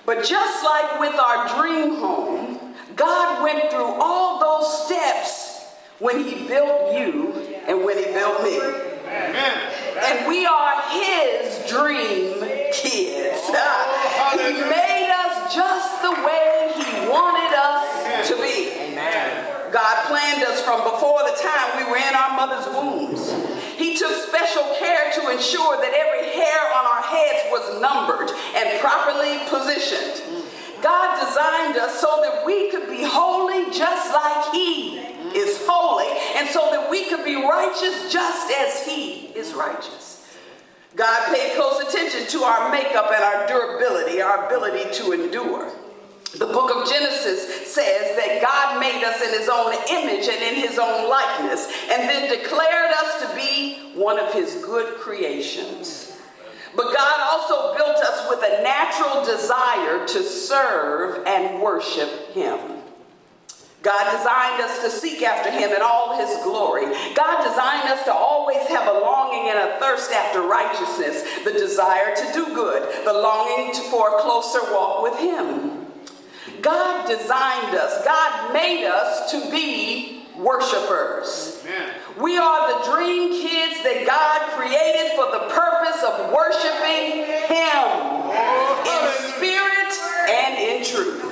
But just like with our dream home, God went through all those steps when he built you and when he built me. Amen. And we are his dream kids. He made us just the way he wanted us to be. Amen. God planned us from before the time we were in our mother's wombs. He took special care to ensure that every hair on our heads was numbered and properly positioned. God designed us so that we could be holy just like he is holy, and so that we could be righteous just as he is righteous. God paid close attention to our makeup and our durability, our ability to endure. The book of Genesis says that God made us in his own image and in his own likeness, and then declared us to be one of his good creations. But God also built us with a natural desire to serve and worship him. God designed us to seek after him in all his glory. God designed us to always have a longing and a thirst after righteousness, the desire to do good, the longing for a closer walk with him. God designed us, God made us to be worshipers. Amen. We are the dream kids that God created for the purpose of worshiping him in spirit and in truth.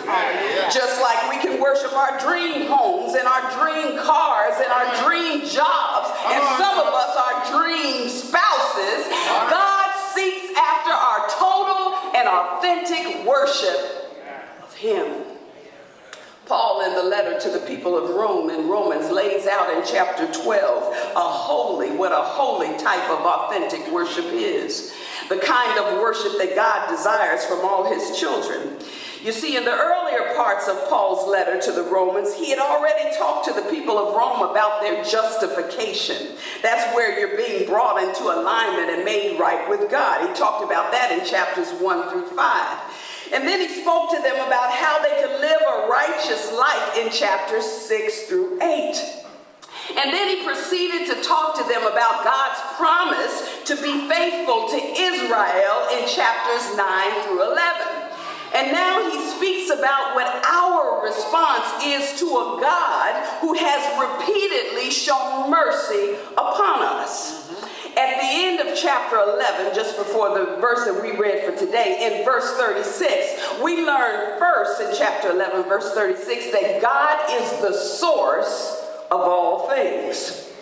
Just like we can worship our dream homes and our dream cars and our dream jobs, and some of us our dream spouses, God seeks after our total and authentic worship of him. Paul, in the letter to the people of Rome in Romans, lays out in chapter 12 what a holy type of authentic worship is. The kind of worship that God desires from all his children. You see, in the earlier parts of Paul's letter to the Romans, he had already talked to the people of Rome about their justification. That's where you're being brought into alignment and made right with God. He talked about that in chapters 1 through 5. And then he spoke to them about how they could live a righteous life in chapters 6 through 8. And then he proceeded to talk to them about God's promise to be faithful to Israel in chapters 9 through 11. And now he speaks about what our response is to a God who has repeatedly shown mercy upon us. At the end of chapter 11, just before the verse that we read for today, in verse 36, we learn first in chapter 11, verse 36, that God is the source of all things.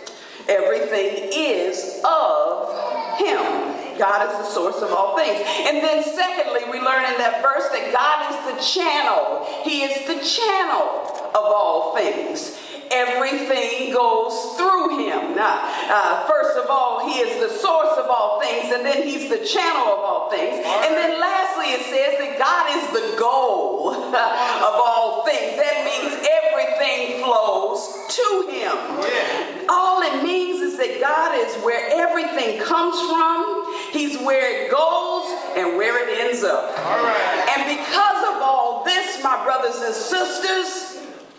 Everything is of him. God is the source of all things. And then secondly, we learn in that verse that God is the channel. He is the channel of all things. Everything goes through him. Now, first of all, he is the source of all things, and then he's the channel of all things. And then lastly, it says that God is the goal of all things. That means everything flows to him. Yeah. All it means is that God is where everything comes from. He's where it goes and where it ends up. All right. And because of all this, my brothers and sisters,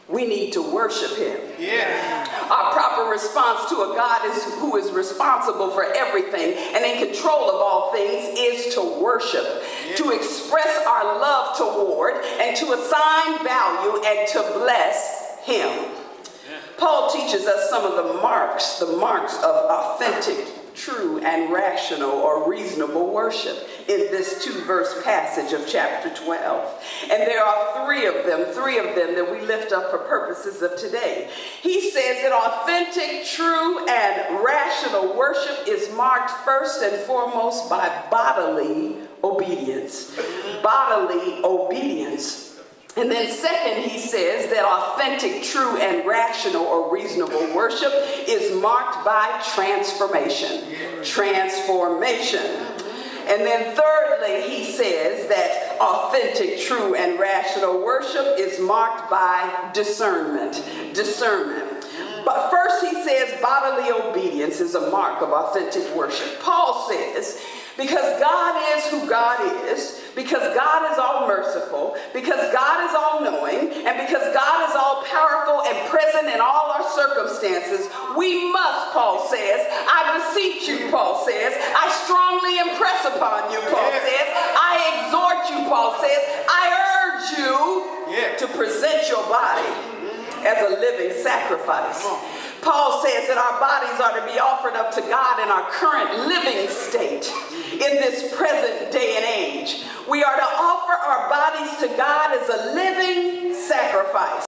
we need to worship him. Yeah. Our proper response to a God who is responsible for everything and in control of all things is to worship, to express our love toward, and to assign value and to bless him. Yeah. Paul teaches us some of the marks of authentic, true, and rational or reasonable worship in this 2-verse passage of chapter 12. And there are three of them that we lift up for purposes of today. He says that authentic, true, and rational worship is marked first and foremost by bodily obedience. Bodily obedience. And then second, he says that authentic, true, and rational or reasonable worship is marked by transformation. Transformation. And then thirdly, he says that authentic, true, and rational worship is marked by discernment. Discernment. But first he says bodily obedience is a mark of authentic worship. Paul says, because God is who God is, because God is all merciful, because God is all knowing, and because God is all powerful and present in all our circumstances, we must, Paul says, I beseech you, Paul says, I strongly impress upon you, Paul says, I exhort you, Paul says, I urge you to present your body as a living sacrifice. Paul says that our bodies are to be offered up to God in our current living state in this present day and age. We are to offer our bodies to God as a living sacrifice.